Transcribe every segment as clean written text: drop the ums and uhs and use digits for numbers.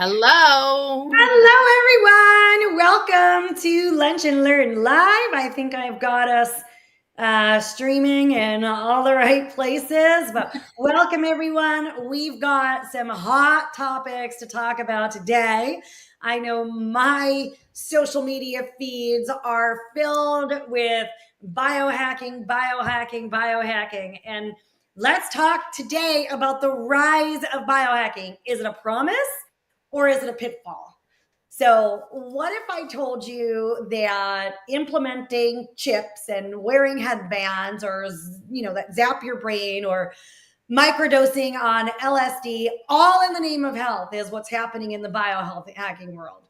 Hello. Hello, everyone. Welcome to Lunch and Learn Live. I think I've got us streaming in all the right places, but welcome, everyone. We've got some hot topics to talk about today. I know my social media feeds are filled with biohacking, and let's talk today about the rise of biohacking. Is it a promise or is it a pitfall? So, what if I told you that implementing chips and wearing headbands or, that zap your brain or microdosing on LSD, all in the name of health, is what's happening in the biohealth hacking world?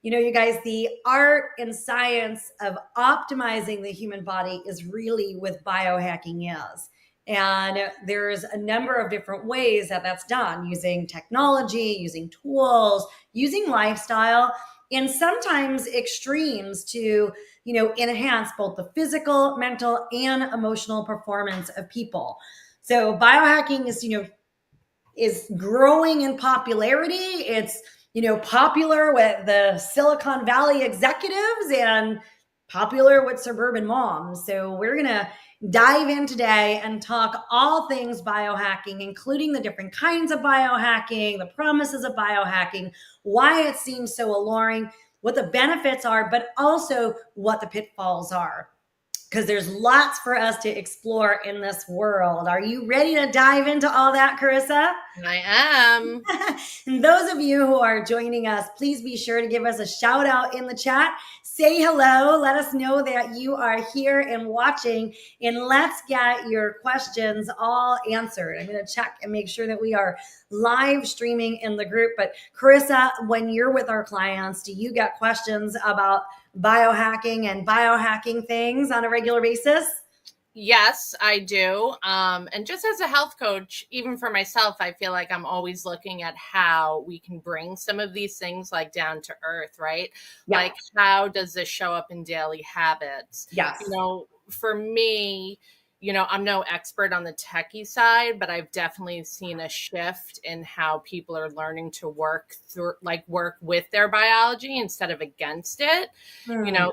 You guys, the art and science of optimizing the human body is really what biohacking is. And there's a number of different ways that that's done using technology, using tools, using lifestyle, and sometimes extremes to, enhance both the physical, mental, and emotional performance of people. So biohacking is growing in popularity. It's, popular with the Silicon Valley executives and popular with suburban moms. So we're going to dive in today and talk all things biohacking, including the different kinds of biohacking, the promises of biohacking, why it seems so alluring, what the benefits are, but also what the pitfalls are, because there's lots for us to explore in this world. Are you ready to dive into all that, Carissa? I am. And those of you who are joining us, please be sure to give us a shout out in the chat. Say hello. Let us know that you are here and watching. And let's get your questions all answered. I'm going to check and make sure that we are live streaming in the group. But Carissa, when you're with our clients, do you get questions about biohacking and biohacking things on a regular basis? Yes, I do. And just as a health coach, even for myself, I feel like I'm always looking at how we can bring some of these things like down to earth, right? Yeah. Like, how does this show up in daily habits? Yes. For me, I'm no expert on the techie side, but I've definitely seen a shift in how people are learning to work with their biology instead of against it.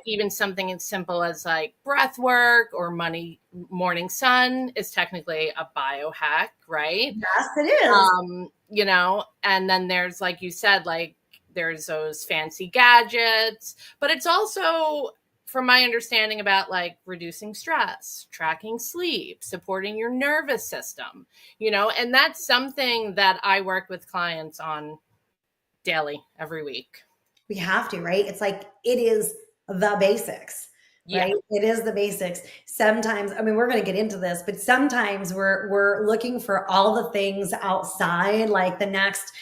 Even something as simple as like breath work or morning sun is technically a biohack, right? Yes, it is. And then there's, like you said, like there's those fancy gadgets, but it's also, from my understanding, about like reducing stress, tracking sleep, supporting your nervous system, and that's something that I work with clients on daily, every week. We have to, right? It's like it is the basics, Yeah. right? It is the basics. Sometimes, I mean, we're going to get into this, but sometimes we're looking for all the things outside, like the next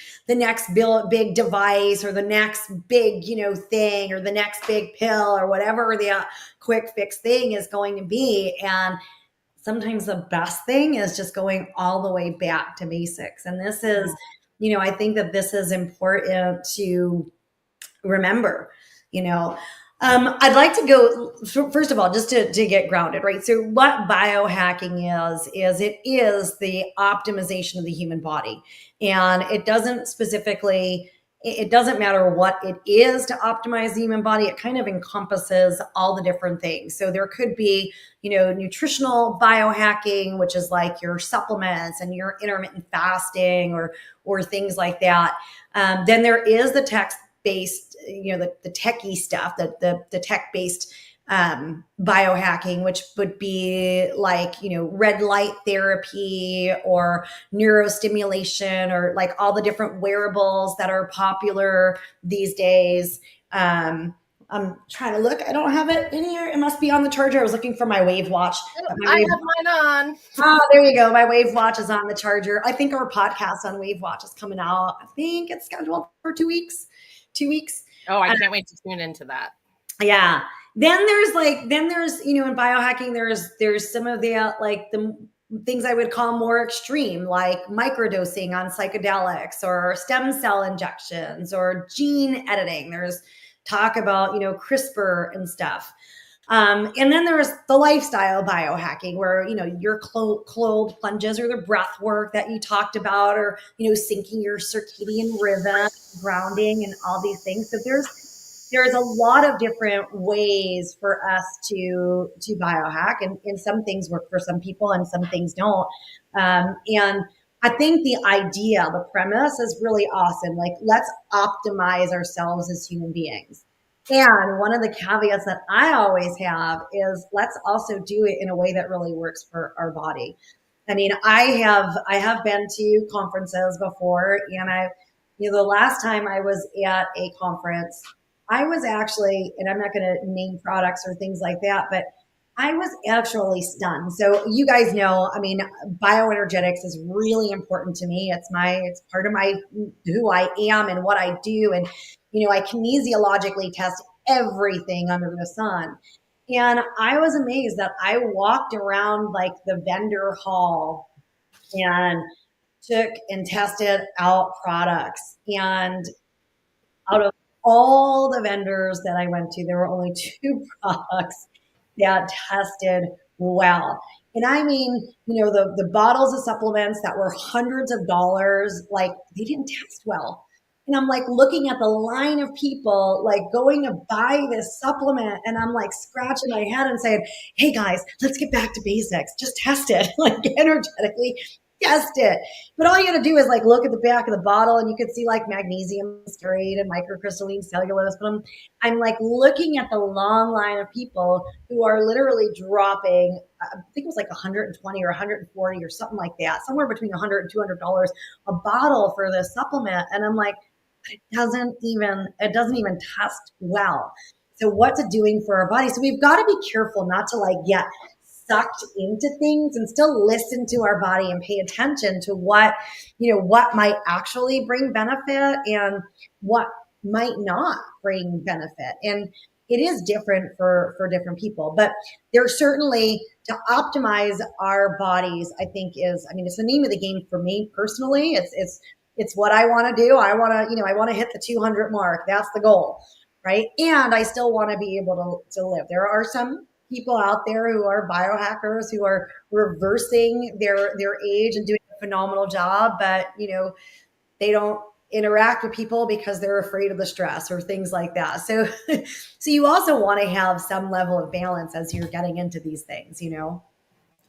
big device or the next big, thing or the next big pill or whatever the quick fix thing is going to be. And sometimes the best thing is just going all the way back to basics. And this is, I think that this is important to remember. I'd like to go first of all, just to get grounded, right? So what biohacking is it is the optimization of the human body. And it doesn't matter what it is to optimize the human body. It kind of encompasses all the different things. So there could be, nutritional biohacking, which is like your supplements and your intermittent fasting or things like that. Then there is the text-based, the techie stuff, the tech-based biohacking, which would be like, red light therapy or neurostimulation or like all the different wearables that are popular these days. I'm trying to look. I don't have it in here. It must be on the charger. I was looking for my Wave watch. I have mine on. Oh, there you go. My Wave watch is on the charger. I think our podcast on Wave watch is coming out. I think it's scheduled for 2 weeks. 2 weeks. Oh, I can't wait to tune into that. Yeah. Then there's, in biohacking, there's some of the, like the things I would call more extreme, like microdosing on psychedelics or stem cell injections or gene editing. There's talk about, CRISPR and stuff. And then there's the lifestyle biohacking where, your cold plunges or the breath work that you talked about, or, syncing your circadian rhythm, grounding and all these things. So there's a lot of different ways for us to biohack, and some things work for some people and some things don't. And I think the idea, the premise is really awesome. Like, let's optimize ourselves as human beings. And one of the caveats that I always have is let's also do it in a way that really works for our body. I mean, I have been to conferences before, and the last time I was at a conference, I was actually, and I'm not going to name products or things like that, but I was actually stunned. So you guys know, I mean, bioenergetics is really important to me. It's part of my who I am and what I do, and I kinesiologically test everything under the sun. And I was amazed that I walked around like the vendor hall and took and tested out products. And out of all the vendors that I went to, there were only two products that tested well. And I mean, the bottles of supplements that were hundreds of dollars, like they didn't test well. And I'm like looking at the line of people like going to buy this supplement. And I'm like scratching my head and saying, hey guys, let's get back to basics. Just test it, like energetically test it. But all you got to do is like look at the back of the bottle and you can see like magnesium stearate and microcrystalline cellulose. But I'm like looking at the long line of people who are literally dropping, I think it was like 120 or 140 or something like that, somewhere between 100 and $200 a bottle for this supplement. And I'm like, it doesn't even test well. So what's it doing for our body? So we've got to be careful not to like get sucked into things and still listen to our body and pay attention to what might actually bring benefit and what might not bring benefit. And it is different for different people, but there's certainly to optimize our bodies, I think it's the name of the game for me personally. It's what I want to do. I want to hit the 200 mark. That's the goal. Right. And I still want to be able to live. There are some people out there who are biohackers who are reversing their age and doing a phenomenal job, but they don't interact with people because they're afraid of the stress or things like that. So so you also want to have some level of balance as you're getting into these things.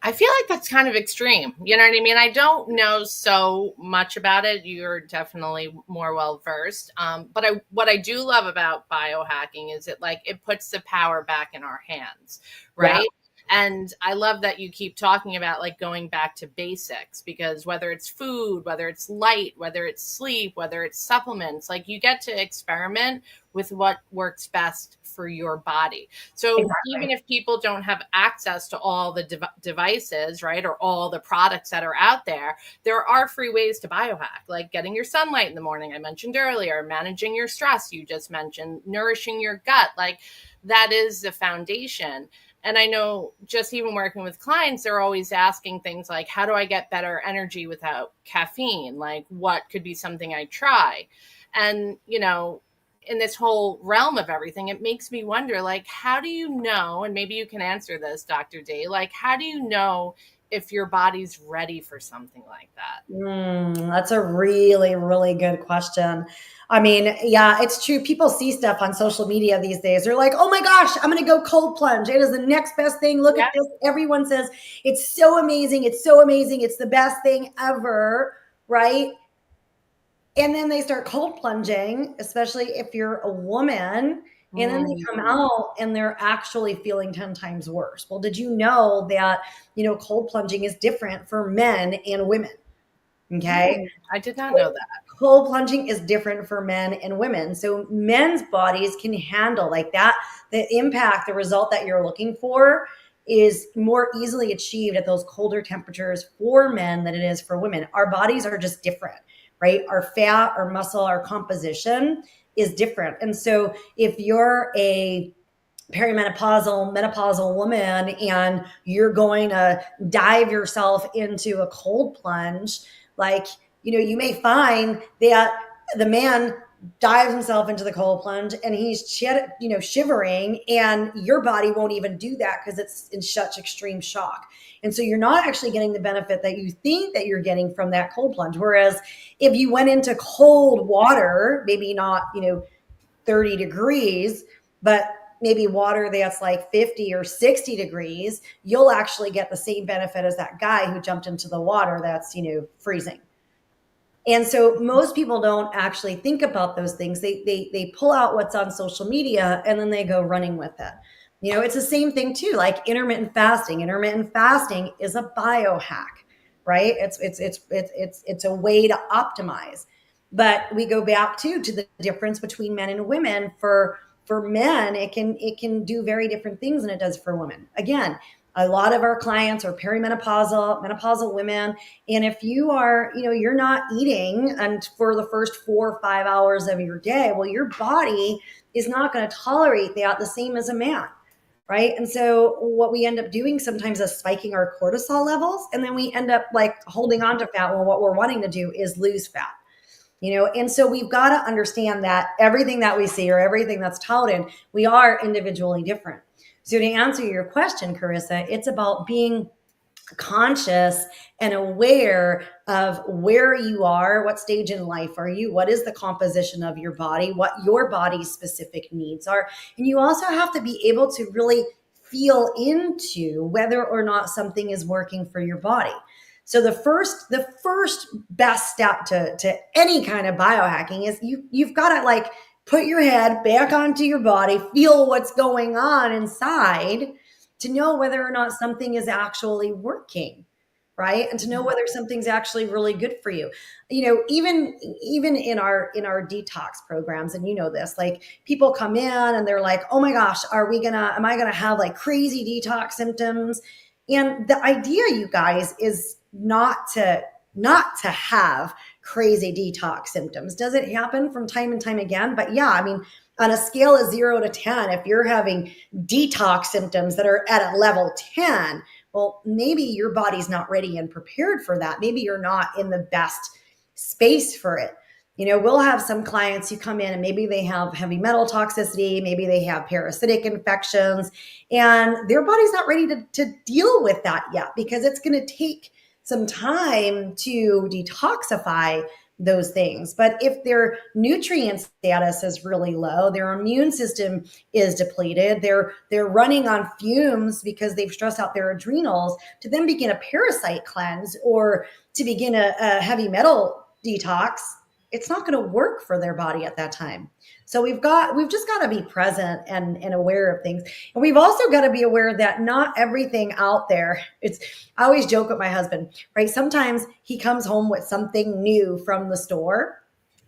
I feel like that's kind of extreme. You know what I mean? I don't know so much about it. You're definitely more well versed. But what I do love about biohacking is it puts the power back in our hands, Yeah, right? And I love that you keep talking about like going back to basics, because whether it's food, whether it's light, whether it's sleep, whether it's supplements, like you get to experiment with what works best for your body. So exactly. even if people don't have access to all the devices, right, or all the products that are out there, there are free ways to biohack, like getting your sunlight in the morning, I mentioned earlier, managing your stress, you just mentioned, nourishing your gut. Like that is the foundation. And I know just even working with clients, they're always asking things like, how do I get better energy without caffeine? Like, what could be something I try? And, in this whole realm of everything, it makes me wonder, like, how do you know, and maybe you can answer this, Dr. D, like, how do you know if your body's ready for something like that? That's a really, really good question. I mean, yeah, it's true. People see stuff on social media these days. They're like, oh my gosh, I'm going to go cold plunge. It is the next best thing. Look at Yeah. this. Everyone says it's so amazing. It's so amazing. It's the best thing ever. Right. And then they start cold plunging, especially if you're a woman. And then they come Mm. out and they're actually feeling 10 times worse. Well, did you know that, cold plunging is different for men and women? Okay. I did not know that. Cold plunging is different for men and women. So men's bodies can handle like that. The impact, the result that you're looking for is more easily achieved at those colder temperatures for men than it is for women. Our bodies are just different, right? Our fat, our muscle, our composition is different. And so if you're a menopausal woman and you're going to dive yourself into a cold plunge, like, you may find that the man dives himself into the cold plunge and he's shivering, and your body won't even do that because it's in such extreme shock. And so you're not actually getting the benefit that you think that you're getting from that cold plunge. Whereas if you went into cold water, maybe not 30 degrees, but maybe water that's like 50 or 60 degrees, you'll actually get the same benefit as that guy who jumped into the water that's freezing. And so most people don't actually think about those things. They pull out what's on social media and then they go running with it. It's the same thing too, like intermittent fasting. Intermittent fasting is a biohack, right? It's a way to optimize. But we go back to the difference between men and women. For men, it can do very different things than it does for women. Again, a lot of our clients are perimenopausal, menopausal women. And if you're not eating and for the first 4 or 5 hours of your day, well, your body is not going to tolerate that the same as a man. Right. And so what we end up doing sometimes is spiking our cortisol levels. And then we end up like holding on to fat. Well, what we're wanting to do is lose fat. And so we've got to understand that everything that we see or everything that's touted, we are individually different. So to answer your question, Carissa, it's about being conscious and aware of where you are, what stage in life are you, what is the composition of your body, what your body's specific needs are. And you also have to be able to really feel into whether or not something is working for your body. So the first best step to any kind of biohacking is you've got to like put your head back onto your body, feel what's going on inside to know whether or not something is actually working, right? And to know whether something's actually really good for you. Even in our detox programs, and this, like people come in and they're like, "Oh my gosh, am I gonna have like crazy detox symptoms?" And the idea, you guys, is not to have crazy detox symptoms. Does it happen from time and time again? But yeah, I mean, on a scale of 0 to 10, if you're having detox symptoms that are at a level 10, well, maybe your body's not ready and prepared for that. Maybe you're not in the best space for it. We'll have some clients who come in and maybe they have heavy metal toxicity, maybe they have parasitic infections, and their body's not ready to deal with that yet because it's going to take some time to detoxify those things. But if their nutrient status is really low, their immune system is depleted, they're running on fumes because they've stressed out their adrenals, to then begin a parasite cleanse or to begin a heavy metal detox, it's not going to work for their body at that time. So we've just got to be present and aware of things. And we've also got to be aware that not everything out there, I always joke with my husband, right? Sometimes he comes home with something new from the store,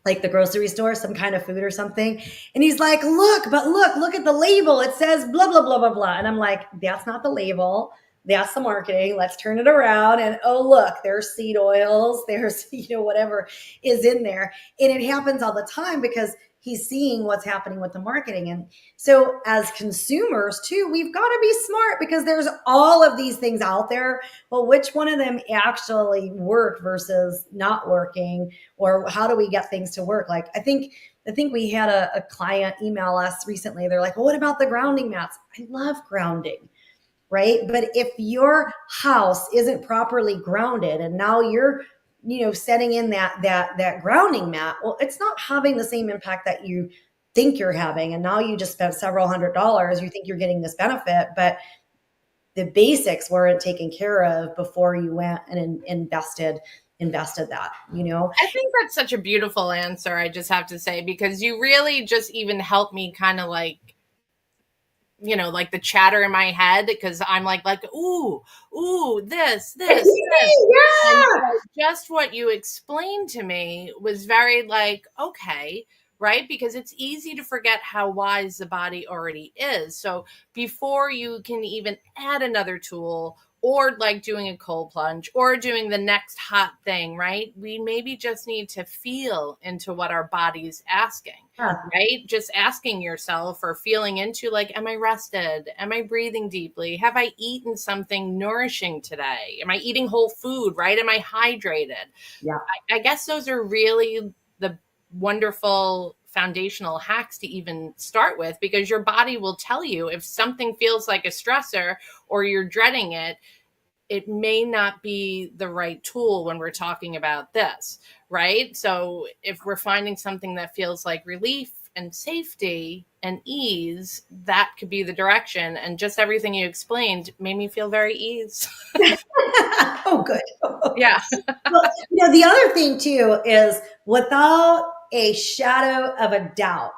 like the grocery store, some kind of food or something. And he's like, look at the label. It says blah, blah, blah, blah, blah. And I'm like, that's not the label. That's the marketing. Let's turn it around. And oh, look, there's seed oils. There's, whatever is in there. And it happens all the time because he's seeing what's happening with the marketing. And so as consumers too, we've got to be smart because there's all of these things out there. Well, which one of them actually work versus not working? Or how do we get things to work? Like, I think we had a client email us recently. They're like, well, what about the grounding mats? I love grounding. Right. But if your house isn't properly grounded and now you're, setting in that grounding mat, well, it's not having the same impact that you think you're having. And now you just spent several $100s. You think you're getting this benefit, but the basics weren't taken care of before you went and invested that, I think that's such a beautiful answer, I just have to say, because you really just even helped me kind of like, like the chatter in my head, because I'm like, ooh, this. And Yeah. just what you explained to me was very like, okay, right? Because it's easy to forget how wise the body already is. So before you can even add another tool or like doing a cold plunge or doing the next hot thing, right? We maybe just need to feel into what our body's asking, Yeah. right? Just asking yourself or feeling into like, am I rested? Am I breathing deeply? Have I eaten something nourishing today? Am I eating whole food, right? Am I hydrated? Yeah. I guess those are really the wonderful foundational hacks to even start with, because your body will tell you if something feels like a stressor or you're dreading it. It may not be the right tool when we're talking about this, right? So if we're finding something that feels like relief and safety and ease, that could be the direction. And just everything you explained made me feel very ease. Oh, good. Yeah. Well, the other thing too is, without a shadow of a doubt,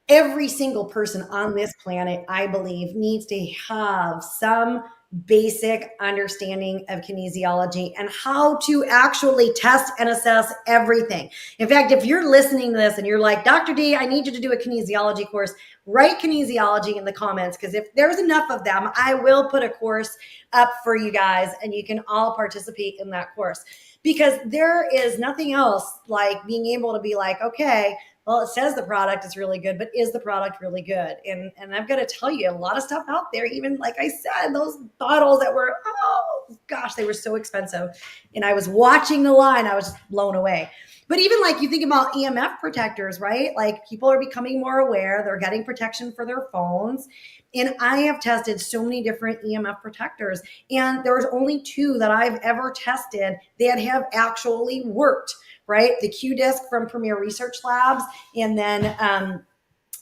every single person on this planet, I believe, needs to have some basic understanding of kinesiology and how to actually test and assess everything. In fact, if you're listening to this and you're like, Dr. D, I need you to do a kinesiology course, write kinesiology in the comments, because if there's enough of them, I will put a course up for you guys and you can all participate in that course. Because there is nothing else like being able to be like, okay, well, it says the product is really good, but is the product really good? And I've got to tell you, a lot of stuff out there, even like I said, those bottles that were, oh gosh, they were so expensive. And I was watching the line, I was just blown away. But even like you think about EMF protectors, right? Like people are becoming more aware, they're getting protection for their phones. And I have tested so many different EMF protectors, and there's only 2 that I've ever tested that have actually worked. Right? The Q-Disc from Premier Research Labs, and then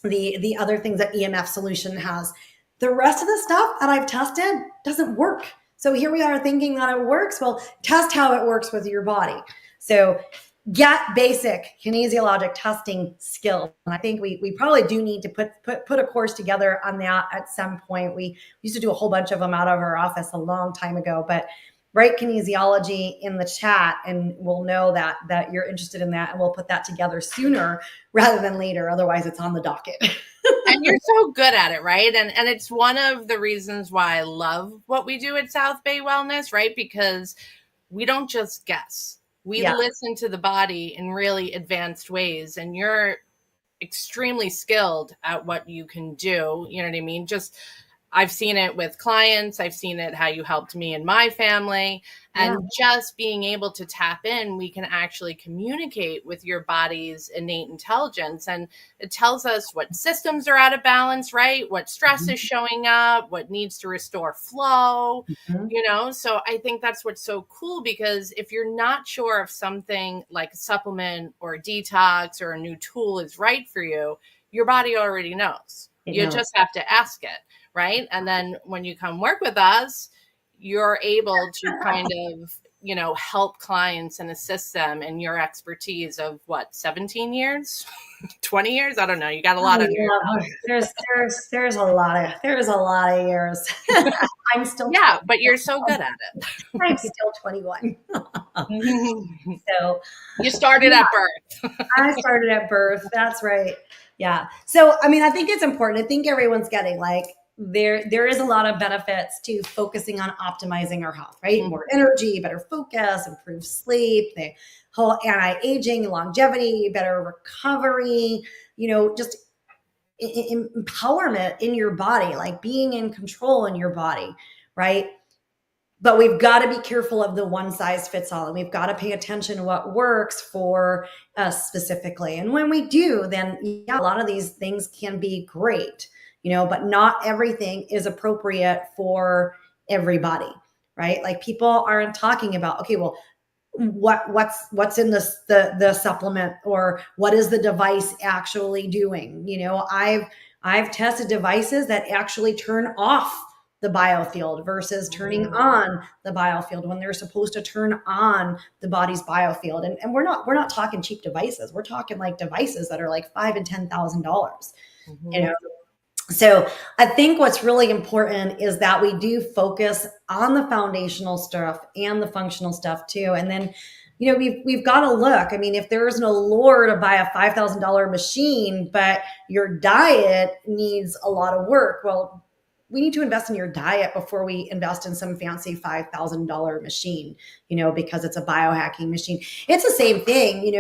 the other things that EMF Solution has. The rest of the stuff that I've tested doesn't work. So here we are thinking that it works. Well, test how it works with your body. So get basic kinesiologic testing skills. And I think we probably do need to put a course together on that at some point. We used to do a whole bunch of them out of our office a long time ago, but write kinesiology in the chat and we'll know that you're interested in that, and we'll put that together sooner rather than later. Otherwise it's on the docket. And you're so good at it, right? And it's one of the reasons why I love what we do at South Bay Wellness, right? Because we don't just guess. We listen to the body in really advanced ways, and you're extremely skilled at what you can do. You know what I mean? Just I've seen it with clients. I've seen it how you helped me and my family. And just being able to tap in, we can actually communicate with your body's innate intelligence. And it tells us what systems are out of balance, right? What stress is showing up, what needs to restore flow, So I think that's what's so cool, because if you're not sure if something like a supplement or a detox or a new tool is right for you, your body already knows. You just have to ask it. Right. And then when you come work with us, you're able to kind of, help clients and assist them in your expertise of 17 years, 20 years. I don't know. You got a lot of years. There's a lot of years. I'm still, but you're so good at it. I'm still 21. So you started at birth. I started at birth. That's right. Yeah. So, I mean, I think it's important. I think everyone's getting like, there is a lot of benefits to focusing on optimizing our health, right? More energy, better focus, improved sleep, the whole anti-aging, longevity, better recovery, just empowerment in your body, like being in control in your body, right? But we've got to be careful of the one size fits all, and we've got to pay attention to what works for us specifically. And when we do, then a lot of these things can be great, but not everything is appropriate for everybody, right? Like people aren't talking about, okay, well, what's in the supplement, or what is the device actually doing? I've tested devices that actually turn off the biofield versus turning on the biofield when they're supposed to turn on the body's biofield. And we're not talking cheap devices. We're talking like devices that are like $5,000 and $10,000, So I think what's really important is that we do focus on the foundational stuff and the functional stuff too. And then, we've got to look. I mean, if there is no lure to buy a $5,000 machine, but your diet needs a lot of work, well, we need to invest in your diet before we invest in some fancy $5,000 machine, because it's a biohacking machine. It's the same thing,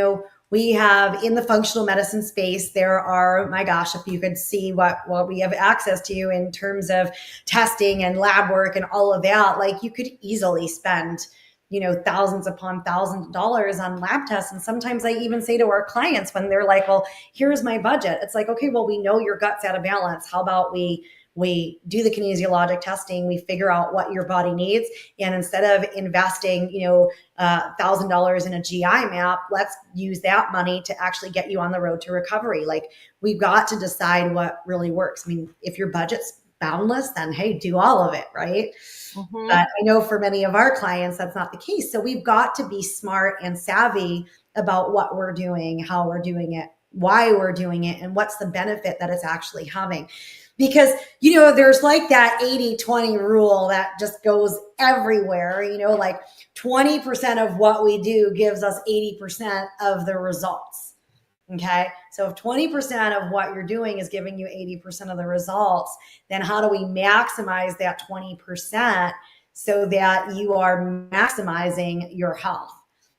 we have in the functional medicine space, there are, my gosh, if you could see what we have access to in terms of testing and lab work and all of that, like you could easily spend thousands upon thousands of dollars on lab tests. And sometimes I even say to our clients when they're like, well, here's my budget. It's like, okay, well, we know your gut's out of balance. How about we do the kinesiologic testing, we figure out what your body needs, and instead of investing $1,000 in a GI map, let's use that money to actually get you on the road to recovery. Like, we've got to decide what really works. I mean, if your budget's boundless, then hey, do all of it, right? Mm-hmm. But I know for many of our clients that's not the case, so we've got to be smart and savvy about what we're doing, how we're doing it, why we're doing it, and what's the benefit that it's actually having. Because, there's like that 80-20 rule that just goes everywhere, like 20% of what we do gives us 80% of the results. Okay. So if 20% of what you're doing is giving you 80% of the results, then how do we maximize that 20% so that you are maximizing your health?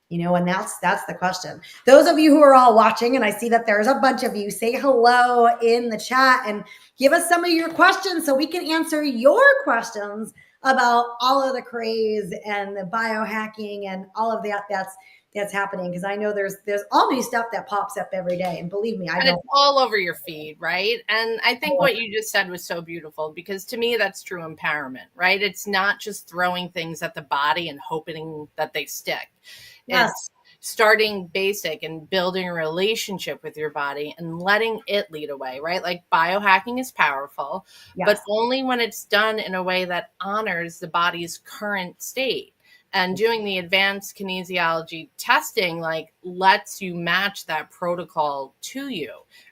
And that's the question. Those of you who are all watching, and I see that there's a bunch of you, say hello in the chat and give us some of your questions so we can answer your questions about all of the craze and the biohacking and all of that's happening, because I know there's all new stuff that pops up every day, and believe me, and it's all over your feed, right? And I think what you just said was so beautiful, because to me that's true empowerment, right? It's not just throwing things at the body and hoping that they stick. Yes. It's starting basic and building a relationship with your body and letting it lead away, right? Like, biohacking is powerful, Yes. but only when it's done in a way that honors the body's current state. And doing the advanced kinesiology testing like lets you match that protocol to you,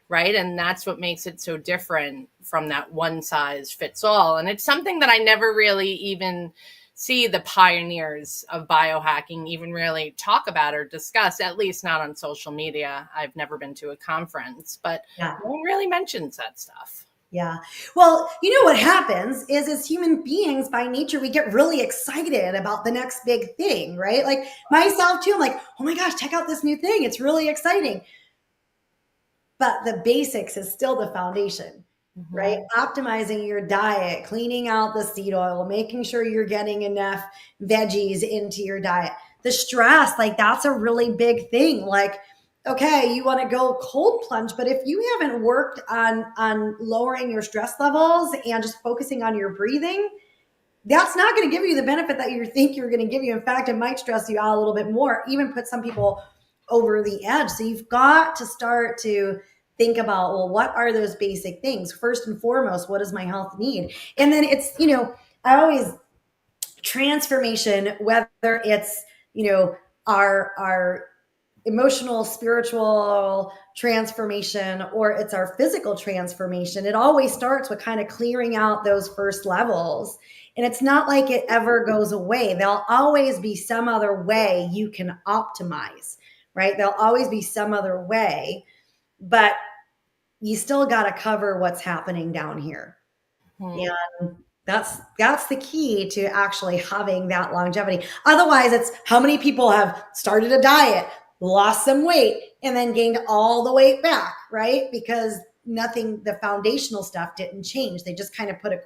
right? And that's what makes it so different from that one size fits all. And it's something that I never really even see the pioneers of biohacking even really talk about or discuss, at least not on social media. I've never been to a conference, but no one really mentions that stuff. Yeah. Well, what happens is, as human beings by nature, we get really excited about the next big thing, right? Like myself too, I'm like, oh my gosh, check out this new thing. It's really exciting. But the basics is still the foundation, right? Optimizing your diet, cleaning out the seed oil, making sure you're getting enough veggies into your diet. The stress, like, that's a really big thing. Like, okay, you want to go cold plunge, but if you haven't worked on lowering your stress levels and just focusing on your breathing, that's not going to give you the benefit that you think you're going to give you. In fact, it might stress you out a little bit more, even put some people over the edge. So you've got to start to think about, well, what are those basic things? First and foremost, what does my health need? And then it's, I always transformation, whether it's, our emotional, spiritual transformation, or it's our physical transformation, it always starts with kind of clearing out those first levels. And it's not like it ever goes away. There'll always be some other way you can optimize, right? There'll always be some other way, but you still got to cover what's happening down here. And that's the key to actually having that longevity. Otherwise, it's how many people have started a diet, lost some weight, and then gained all the weight back, right? Because the foundational stuff didn't change. They just kind of put a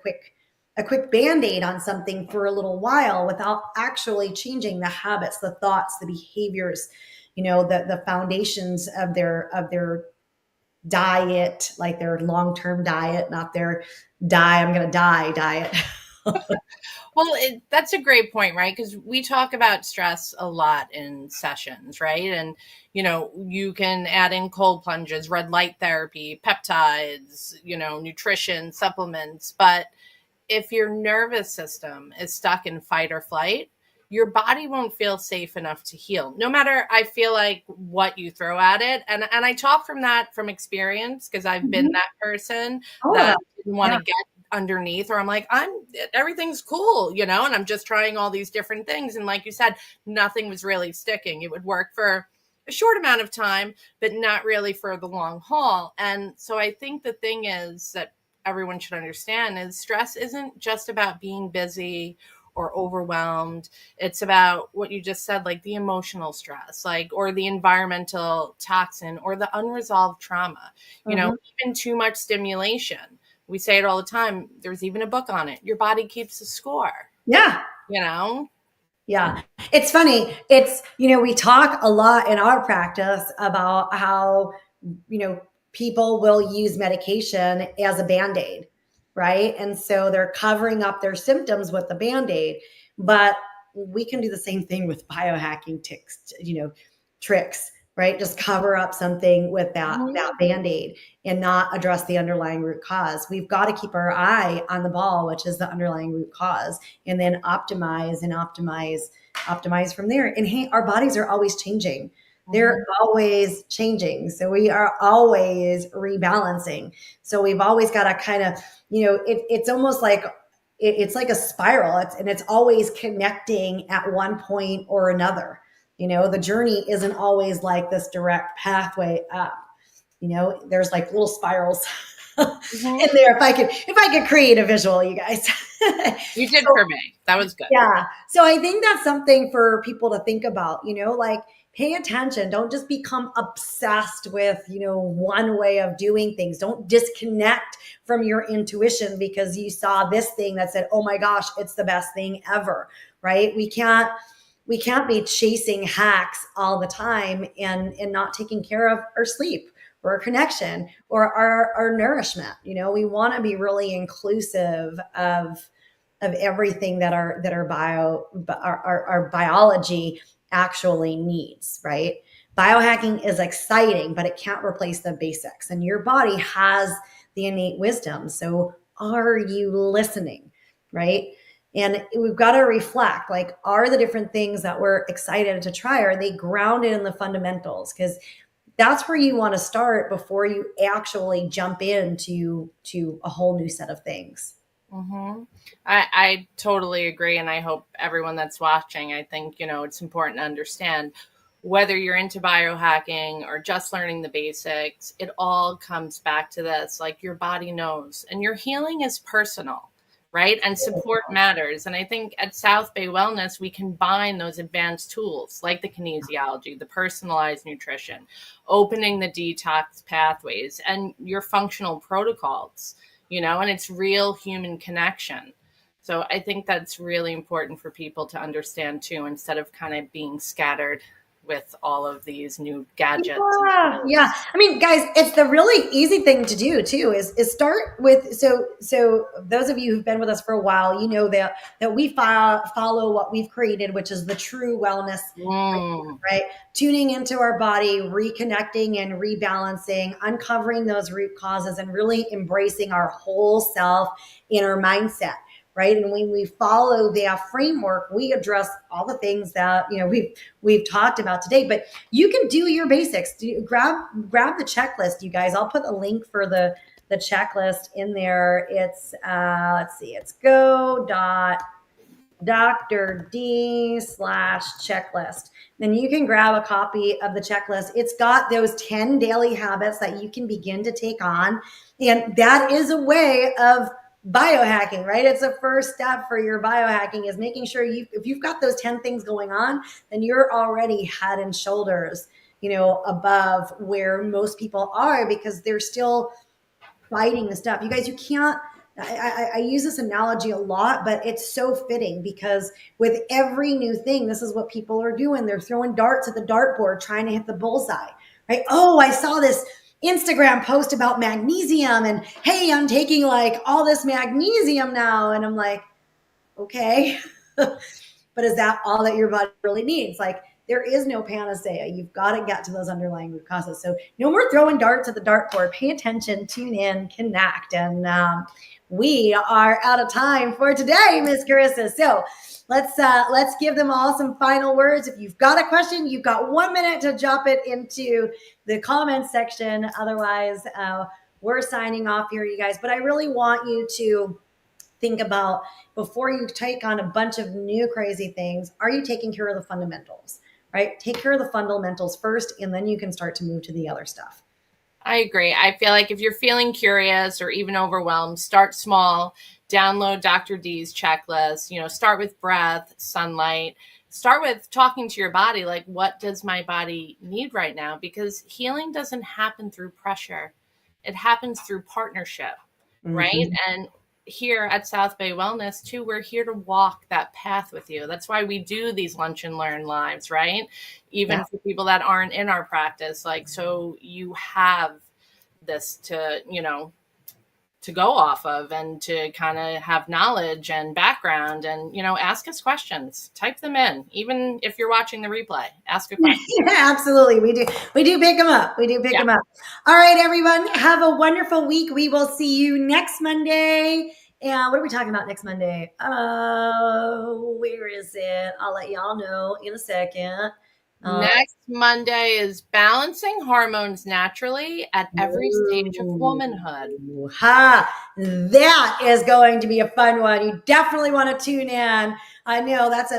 quick Band-Aid on something for a little while without actually changing the habits, the thoughts, the behaviors, the foundations of their diet, like their long-term diet, not their I'm going to die diet. Well, that's a great point, right? Because we talk about stress a lot in sessions, right? And, you can add in cold plunges, red light therapy, peptides, nutrition, supplements. But if your nervous system is stuck in fight or flight, your body won't feel safe enough to heal, no matter, I feel like, what you throw at it. And I talk from experience, because I've been that person that didn't want to get underneath, or I'm like, everything's cool, and I'm just trying all these different things. And like you said, nothing was really sticking. It would work for a short amount of time, but not really for the long haul. And so I think the thing is that everyone should understand is stress isn't just about being busy or overwhelmed. It's about what you just said, like the emotional stress, or the environmental toxin, or the unresolved trauma, even too much stimulation. We say it all the time. There's even a book on it. Your body keeps a score. Yeah. Yeah. It's funny. It's, we talk a lot in our practice about how, you know, people will use medication as a band aid, right? And so they're covering up their symptoms with the band aid. But we can do the same thing with biohacking ticks, tricks, right? Just cover up something with that Mhm. band aid and not address the underlying root cause. We've got to keep our eye on the ball, which is the underlying root cause, and then optimize from there. And hey, our bodies are always changing. They're Mhm. always changing. So we are always rebalancing. So we've always got to kind of, it's almost like it's like a spiral. And it's always connecting at one point or another. The journey isn't always like this direct pathway up. There's like little spirals in Mhm. there. If I could create a visual, you guys. You did So for me. That was good. yeah. So I think that's something for people to think about, like pay attention. Don't just become obsessed with, one way of doing things. Don't disconnect from your intuition because you saw this thing that said, "Oh my gosh, it's the best thing ever." Right? We can't be chasing hacks all the time and not taking care of our sleep or our connection or our nourishment. We want to be really inclusive of everything that our biology actually needs, right? Biohacking is exciting, but it can't replace the basics. And your body has the innate wisdom. So are you listening, right? And we've got to reflect, like, are the different things that we're excited to try, are they grounded in the fundamentals? Because that's where you want to start before you actually jump into a whole new set of things. Hmm. I totally agree. And I hope everyone that's watching, I think, it's important to understand whether you're into biohacking or just learning the basics, it all comes back to this like your body knows, and your healing is personal, right? And support matters. And I think at South Bay Wellness, we combine those advanced tools like the kinesiology, the personalized nutrition, opening the detox pathways, and your functional protocols, and it's real human connection. So I think that's really important for people to understand too, instead of kind of being scattered with all of these new gadgets and Yeah, yeah. tools. I mean, guys, it's the really easy thing to do too. Is start with so those of you who've been with us for a while, you know that we follow what we've created, which is the true wellness, Mm. right? Tuning into our body, reconnecting and rebalancing, uncovering those root causes, and really embracing our whole self in our mindset. Right. And when we follow that framework, we address all the things that we've talked about today. But you can do your basics. Grab the checklist, you guys. I'll put a link for the checklist in there. It's let's see, it's go.dr.d/checklist. Then you can grab a copy of the checklist. It's got those 10 daily habits that you can begin to take on. And that is a way of biohacking, right? It's a first step for your biohacking is making sure if you've got those 10 things going on, then you're already head and shoulders, above where most people are because they're still fighting the stuff. You guys, you can't. I use this analogy a lot, but it's so fitting because with every new thing, this is what people are doing. They're throwing darts at the dartboard, trying to hit the bullseye, right? Oh, I saw this Instagram post about magnesium, and hey, I'm taking like all this magnesium now. And I'm like, okay. But is that all that your body really needs? Like, there is no panacea. You've got to get to those underlying root causes. So no more throwing darts at the dartboard. Pay attention, tune in, connect. And we are out of time for today, Miss Carissa. So let's give them all some final words. If you've got a question, you've got 1 minute to drop it into the comments section. Otherwise, we're signing off here, you guys. But I really want you to think about before you take on a bunch of new crazy things, are you taking care of the fundamentals, right? Take care of the fundamentals first, and then you can start to move to the other stuff. I agree. I feel like if you're feeling curious or even overwhelmed, start small, download Dr. D's checklist, start with breath, sunlight, start with talking to your body. Like, what does my body need right now? Because healing doesn't happen through pressure. It happens through partnership, right? Mm-hmm. And here at South Bay Wellness too, we're here to walk that path with you. That's why we do these lunch and learn lives, right? Yeah. Even for people that aren't in our practice, like, so you have this to, to go off of and to kind of have knowledge and background and, ask us questions, type them in. Even if you're watching the replay, ask a question. Absolutely. We do pick them up. We do pick Yeah. them up. All right, everyone. Have a wonderful week. We will see you next Monday. And what are we talking about next Monday? Where is it? I'll let y'all know in a second. Next Monday is balancing hormones naturally at every stage of womanhood. Ha! That is going to be a fun one. You definitely want to tune in. I know that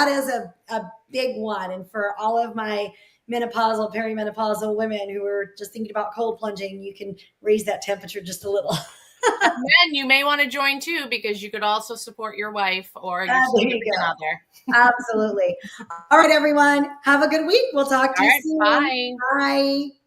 is a big one. And for all of my menopausal, perimenopausal women who are just thinking about cold plunging, you can raise that temperature just a little. And you may want to join too, because you could also support your wife or your There you significant go. other. Absolutely. All right, everyone. Have a good week. We'll talk to All you right, soon. bye. Bye.